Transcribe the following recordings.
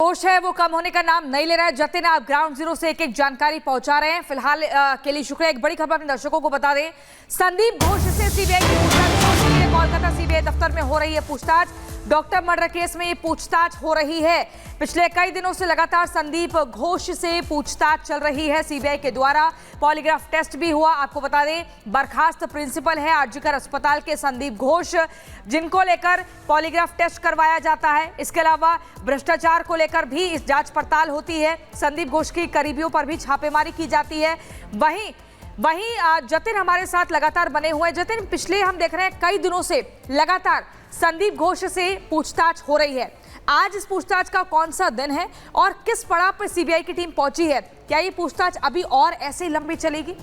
घोष है वो कम होने का नाम नहीं ले रहा है। जतिन, आप ग्राउंड जीरो से एक एक जानकारी पहुंचा रहे हैं। फिलहाल के लिए शुक्रिया। एक बड़ी खबर अपने दर्शकों को बता दें, संदीप घोष से सीबीआई की पूछताछ कोलकाता सीबीआई दफ्तर में हो रही है पूछताछ। डॉक्टर मर्डर केस में ये पूछताछ हो रही है। पिछले कई दिनों से लगातार संदीप घोष से पूछताछ चल रही है सीबीआई के द्वारा। पॉलीग्राफ टेस्ट भी हुआ। आपको बता दें, बर्खास्त प्रिंसिपल है आरजीकर अस्पताल के संदीप घोष, जिनको लेकर पॉलीग्राफ टेस्ट करवाया जाता है। इसके अलावा भ्रष्टाचार को लेकर भी इस जांच पड़ताल होती है। संदीप घोष की करीबियों पर भी छापेमारी की जाती है। वहीं जतिन हमारे साथ लगातार बने हुए हैं। जतिन, पिछले हम देख रहे हैं कई दिनों से लगातार संदीप घोष से पूछताछ हो रही है। आज इस पूछताछ का कौन सा दिन है और किस पड़ाव पर सीबीआई की टीम पहुंची है? क्या ये पूछताछ अभी और ऐसे लंबी चलेगी?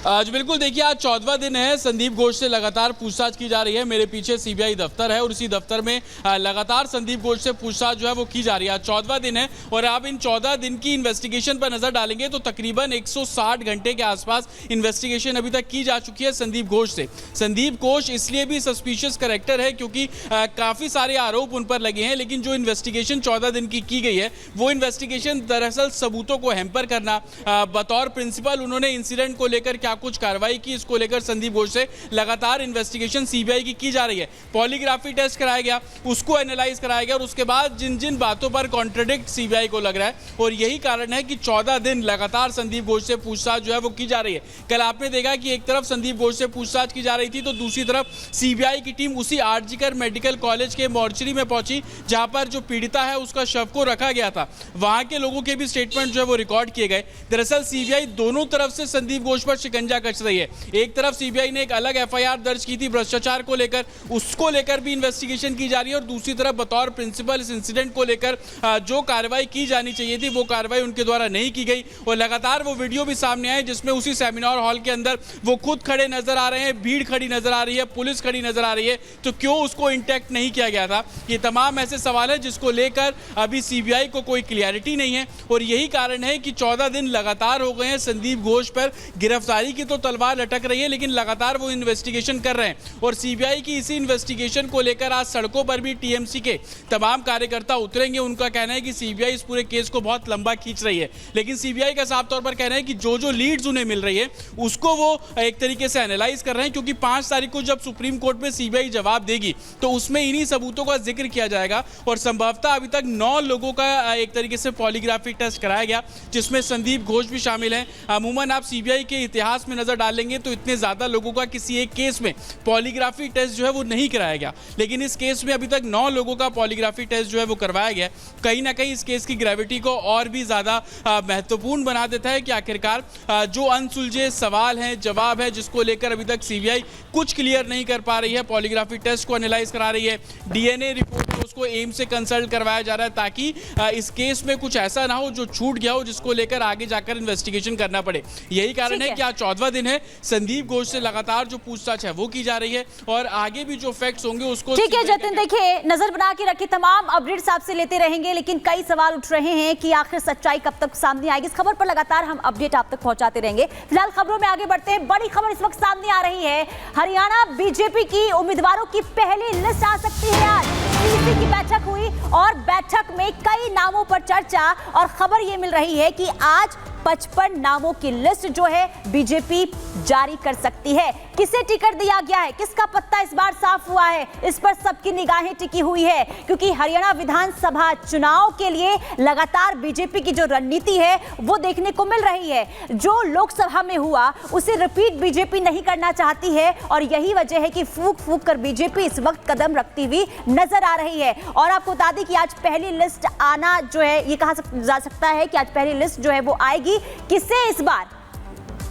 आज बिल्कुल देखिए, आज 14वां दिन है। संदीप घोष से लगातार पूछताछ की जा रही है। मेरे पीछे सीबीआई दफ्तर है और इसी दफ्तर में लगातार संदीप घोष से पूछताछ जो है वो की जा रही है। आज 14वां दिन है और आप इन 14 दिन की इन्वेस्टिगेशन पर नजर डालेंगे तो तकरीबन 160 घंटे के आसपास इन्वेस्टिगेशन अभी तक की जा चुकी है संदीप घोष से। संदीप घोष इसलिए भी सस्पिशियस कैरेक्टर है क्योंकि काफी सारे आरोप उन पर लगे हैं, लेकिन जो इन्वेस्टिगेशन 14 दिन की गई है वो इन्वेस्टिगेशन दरअसल सबूतों को हैम्पर करना। बतौर प्रिंसिपल उन्होंने इंसिडेंट को लेकर क्या कुछ कार्रवाई की, इसको लेकर संदीप घोष से लगातार इन्वेस्टिगेशन सीबीआई की जा रही है। पॉलीग्राफी टेस्ट कराया गया, उसको एनालाइज कराया गया और उसके बाद जिन जिन बातों पर कॉन्ट्रडिक्ट सीबीआई को लग रहा है, और यही कारण है कि 14 दिन लगातार संदीप घोष से पूछताछ जो है वो की जा रही है। कल आपने देखा कि एक तरफ संदीप घोष से पूछताछ की जा रही थी तो दूसरी तरफ सीबीआई की टीम उसी आरजीकर मेडिकल कॉलेज के मॉर्चरी में पहुंची जहां पर जो पीड़िता है उसका शव को रखा गया था। वहां के लोगों के भी स्टेटमेंट जो है वो रिकॉर्ड किए गए। दरअसल सीबीआई दोनों तरफ से संदीप घोष पर शिकंजा कस रही है। एक तरफ सीबीआई ने एक अलग एफआईआर दर्ज की थी भ्रष्टाचार को लेकर, उसको लेकर भी इन्वेस्टिगेशन की जा रही है और दूसरी तरफ बतौर प्रिंसिपल इस इंसिडेंट को लेकर जो कार्रवाई की जानी चाहिए थी वो कार्रवाई उनके द्वारा नहीं की गई। और लगातार वो वीडियो भी सामने आए जिसमें उसी सेमिनार हॉल के अंदर वो खुद खड़े नजर आ रहे हैं, भीड़ खड़ी नजर आ रही है, पुलिस खड़ी नजर आ रही है। तो क्यों उसको इंटैक्ट नहीं किया गया था? ये तमाम ऐसे सवाल है जिसको लेकर अभी सीबीआई को कोई क्लियरिटी नहीं है और यही कारण है कि 14 दिन लगातार हो गए हैं। संदीप घोष पर गिरफ्तारी की तो तलवार लटक रही है लेकिन लगातार वो इन्वेस्टिगेशन कर रहे हैं और सीबीआई की इसी इन्वेस्टिगेशन को लेकर आज सड़कों पर भी टीएमसी के तमाम कार्यकर्ता उतरेंगे। उनका कहना है कि सीबीआई इस पूरे केस को बहुत लंबा खींच रही है, लेकिन सीबीआई का साफ तौर पर कहना है कि जो लीड्स उन्हें मिल रही है उसको वो एक तरीके से एनालाइज कर रहे हैं, क्योंकि 5 तारीख को जब सुप्रीम कोर्ट में सीबीआई जवाब देगी तो उसमें इन्हीं सबूतों का जिक्र किया जाएगा। और संभवतः अभी तक 9 लोगों का एक तरीके से पॉलीग्राफी टेस्ट कराया गया जिसमें संदीप घोष भी शामिल है। अमूमन आप सीबीआई के इतिहास में नजर डालेंगे तो इतने ज्यादा लोगों का किसी एक केस में पॉलीग्राफी टेस्ट जो है वो नहीं कराया गया, लेकिन इस केस में अभी तक 9 लोगों का पॉलीग्राफी टेस्ट जो है वो करवाया गया। कहीं ना कहीं इस केस की ग्रेविटी को और भी ज्यादा महत्वपूर्ण बना देता है कि आखिरकार जो अनसुलझे सवाल हैं, जवाब है, जिसको लेकर अभी तक सीबीआई कुछ क्लियर नहीं कर पा रही है। पॉलीग्राफी टेस्ट को एनालाइज करा रही है, डीएनए रिपोर्ट को उसको एम्स से कंसल्ट करवाया जा रहा है ताकि इस केस में कुछ ऐसा ना हो जो छूट गया हो जिसको लेकर आगे जाकर इन्वेस्टिगेशन करना पड़े। यही कारण है कि आज 14वां दिन है। संदीप घोष से लगातार जो पूछताछ है वो की जा रही है और आगे भी जो फैक्ट्स होंगे उसको ठीक है जतिन, देखिए नजर बना के रखिए, तमाम अपडेट्स आपसे लेते रहेंगे, लेकिन कई सवाल उठ रहे हैं कि आखिर सच्चाई कब तक सामने आएगी। इस खबर पर लगातार हम अपडेट आप तक पहुंचाते रहेंगे। फिलहाल खबरों में आगे बढ़ते हैं। बड़ी खबर इस वक्त सामने आ रही है, हरियाणा बीजेपी की उम्मीदवारों की पहली लिस्ट आ सकती है। आज पीसी की बैठक हुई और बैठक में कई नामों पर चर्चा और खबर यह मिल रही है कि आज 55 नामों की लिस्ट जो है बीजेपी जारी कर सकती है। किसे टिकट दिया गया है, किसका पत्ता इस बार साफ हुआ है, इस पर सबकी निगाहें टिकी हुई है, क्योंकि हरियाणा विधानसभा चुनाव के लिए लगातार बीजेपी की जो रणनीति है वो देखने को मिल रही है। जो लोकसभा में हुआ उसे रिपीट बीजेपी नहीं करना चाहती है और यही वजह है कि फूंक कर बीजेपी इस वक्त कदम रखती हुई नजर आ रही है। और आपको बता दें कि आज पहली लिस्ट आना जो है, ये कहा जा सकता है कि आज पहली लिस्ट जो है वो आएगी। किसे इस बार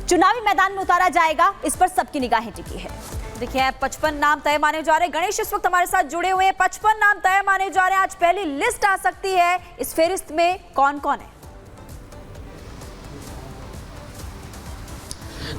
चुनावी मैदान में उतारा जाएगा, इस पर सबकी निगाहें टिकी है। देखिए 55 नाम तय माने जा रहे हैं। गणेश इस वक्त हमारे साथ जुड़े हुए हैं। 55 नाम तय माने जा रहे हैं, आज पहली लिस्ट आ सकती है। इस फेरिस्त में कौन कौन है?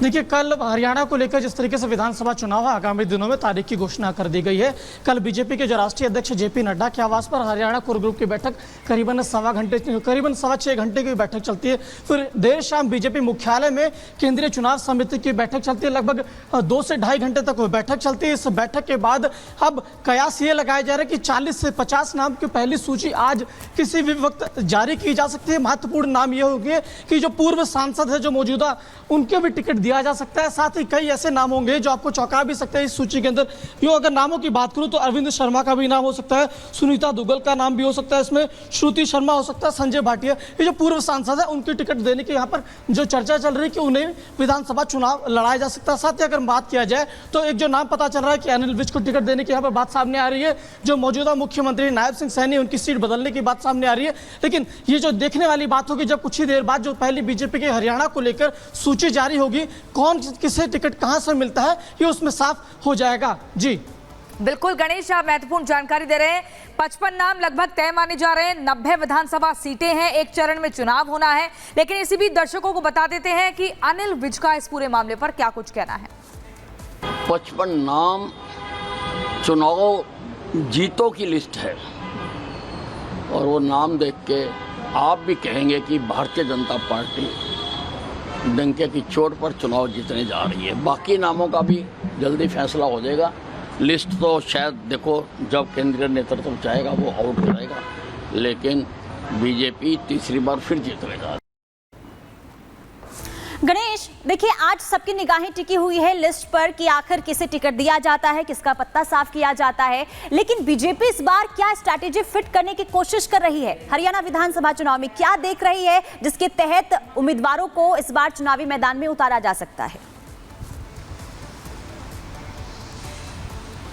देखिए, कल हरियाणा को लेकर जिस तरीके से विधानसभा चुनाव है, आगामी दिनों में तारीख की घोषणा कर दी गई है। कल बीजेपी के जो राष्ट्रीय अध्यक्ष जेपी नड्डा के आवास पर हरियाणा कोर ग्रुप की बैठक करीबन 6.25 घंटे की बैठक चलती है। फिर देर शाम बीजेपी मुख्यालय में केंद्रीय चुनाव समिति की बैठक चलती है। लगभग 2 से ढाई घंटे तक वो बैठक चलती है। इस बैठक के बाद अब कयास ये लगाया जा रहा है कि 40 से 50 नाम की पहली सूची आज किसी भी वक्त जारी की जा सकती है। महत्वपूर्ण नाम ये होंगे कि जो पूर्व सांसद है, जो मौजूदा, उनके भी टिकट दिया जा सकता है। साथ ही कई ऐसे नाम होंगे जो आपको चौंका भी सकते हैं इस सूची के अंदर। यूँ अगर नामों की बात करूं तो अरविंद शर्मा का भी नाम हो सकता है, सुनीता दुग्गल का नाम भी हो सकता है, इसमें श्रुति शर्मा हो सकता है, संजय भाटिया, ये जो पूर्व सांसद है उनकी टिकट देने की यहाँ पर जो चर्चा चल रही है कि उन्हें विधानसभा चुनाव लड़ाया जा सकता है। साथ ही अगर बात किया जाए तो एक जो नाम पता चल रहा है कि अनिल विज को टिकट देने की यहाँ पर बात सामने आ रही है। जो मौजूदा मुख्यमंत्री नायब सिंह सैनी, उनकी सीट बदलने की बात सामने आ रही है। लेकिन ये जो देखने वाली बात होगी जब कुछ ही देर बाद जो पहली बीजेपी के हरियाणा को लेकर सूची जारी होगी, कौन किसे टिकट कहां से मिलता है, ये उसमें साफ हो जाएगा। जी बिल्कुल गणेश, आप महत्वपूर्ण जानकारी दे रहे हैं। 55 नाम लगभग तय माने जा रहे हैं। 90 विधानसभा सीटें हैं, एक चरण में चुनाव होना है। लेकिन इसी बीच दर्शकों को बता देते हैं कि अनिल विज का इस पूरे मामले पर क्या कुछ कहना है। 55 नाम चुनाव जीतों की लिस्ट है और वो नाम देख के आप भी कहेंगे कि भारतीय जनता पार्टी डंके की चोट पर चुनाव जीतने जा रही है। बाकी नामों का भी जल्दी फैसला हो जाएगा। लिस्ट तो शायद देखो जब केंद्रीय नेतृत्व चाहेगा वो आउट करेगा, लेकिन बीजेपी तीसरी बार फिर जीतने जा रही है। गणेश, देखिए आज सबकी निगाहें टिकी हुई है लिस्ट पर कि आखिर किसे टिकट दिया जाता है, किसका पत्ता साफ किया जाता है। लेकिन बीजेपी इस बार क्या स्ट्रैटेजी फिट करने की कोशिश कर रही है? हरियाणा विधानसभा चुनाव में क्या देख रही है जिसके तहत उम्मीदवारों को इस बार चुनावी मैदान में उतारा जा सकता है?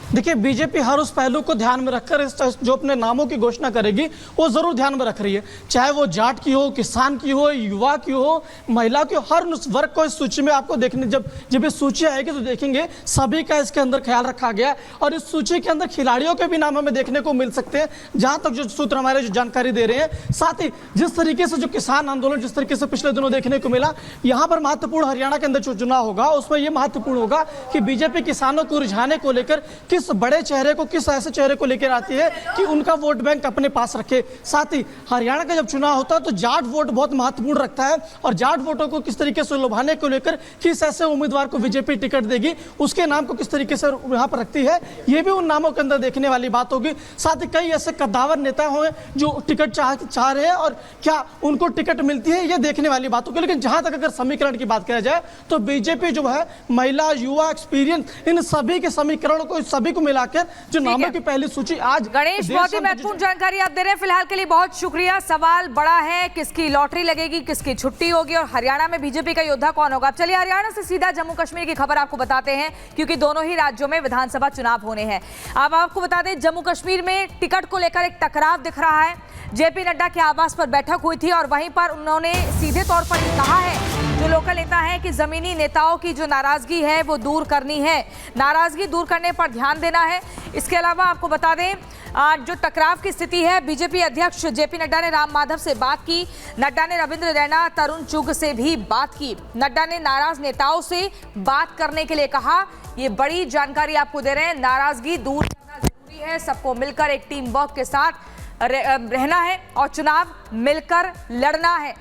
देखिए, बीजेपी हर उस पहलू को ध्यान में रखकर जो अपने नामों की घोषणा करेगी वो जरूर ध्यान में रख रही है। चाहे वो जाट की हो, किसान की हो, युवा की हो, महिला की हो, हर उस वर्ग को इस सूची में आपको देखने जब ये सूची आएगी तो देखेंगे सभी का इसके अंदर ख्याल रखा गया है। और इस सूची के अंदर खिलाड़ियों के भी नाम हमें देखने को मिल सकते हैं, जहां तक जो सूत्र हमारे जो जानकारी दे रहे हैं। साथ ही जिस तरीके से जो किसान आंदोलन जिस तरीके से पिछले दिनों देखने को मिला, यहाँ पर महत्वपूर्ण हरियाणा के अंदर जो चुनाव होगा उसमें यह महत्वपूर्ण होगा कि बीजेपी किसानों को रिझाने को लेकर किस बड़े चेहरे को, किस ऐसे चेहरे को लेकर आती है कि उनका वोट बैंक अपने पास रखे। साथ ही हरियाणा का जब चुनाव होता है तो जाट वोट बहुत महत्वपूर्ण रखता है और जाट वोटों को किस तरीके से लुभाने को लेकर किस ऐसे उम्मीदवार को बीजेपी टिकट देगी, उसके नाम को किस तरीके से यहाँ पर रखती है, ये भी उन नामों के अंदर देखने वाली बात होगी। साथ ही कई ऐसे कद्दावर नेता हुए जो टिकट चाह रहे हैं और क्या उनको टिकट मिलती है, ये देखने वाली बात होगी। लेकिन जहां तक अगर समीकरण की बात किया जाए तो बीजेपी जो है महिला, युवा, एक्सपीरियंस, इन सभी के समीकरणों को सभी को मिलाकर जो नामों की पहली सूची आज। गणेश, बहुत ही महत्वपूर्ण जानकारी आप दे रहे हैं। फिलहाल के लिए बहुत शुक्रिया। सवाल बड़ा है, किसकी लॉटरी लगेगी, किसकी छुट्टी होगी और हरियाणा में बीजेपी का योद्धा कौन होगा। चलिए हरियाणा से सीधा जम्मू कश्मीर की खबर आपको बताते हैं, क्योंकि दोनों ही राज्यों में विधानसभा चुनाव होने हैं। अब आपको बता दें, जम्मू कश्मीर में टिकट को लेकर एक टकराव दिख रहा है। जेपी नड्डा के आवास पर बैठक हुई थी और वहीं पर उन्होंने सीधे तौर पर कहा है जो लोकल नेता है कि जमीनी नेताओं की जो नाराजगी है वो दूर करनी है, नाराजगी दूर करने पर ध्यान देना है। इसके अलावा आपको बता दें, जो टकराव की स्थिति है, बीजेपी अध्यक्ष जेपी नड्डा ने राम माधव से बात की, नड्डा ने रविंद्र रैना, तरुण चुग से भी बात की। नड्डा ने नाराज नेताओं से बात करने के लिए कहा। ये बड़ी जानकारी आपको दे रहे हैं, नाराजगी दूर करना जरूरी है, सबको मिलकर एक टीम वर्क के साथ रहना है और चुनाव मिलकर लड़ना है।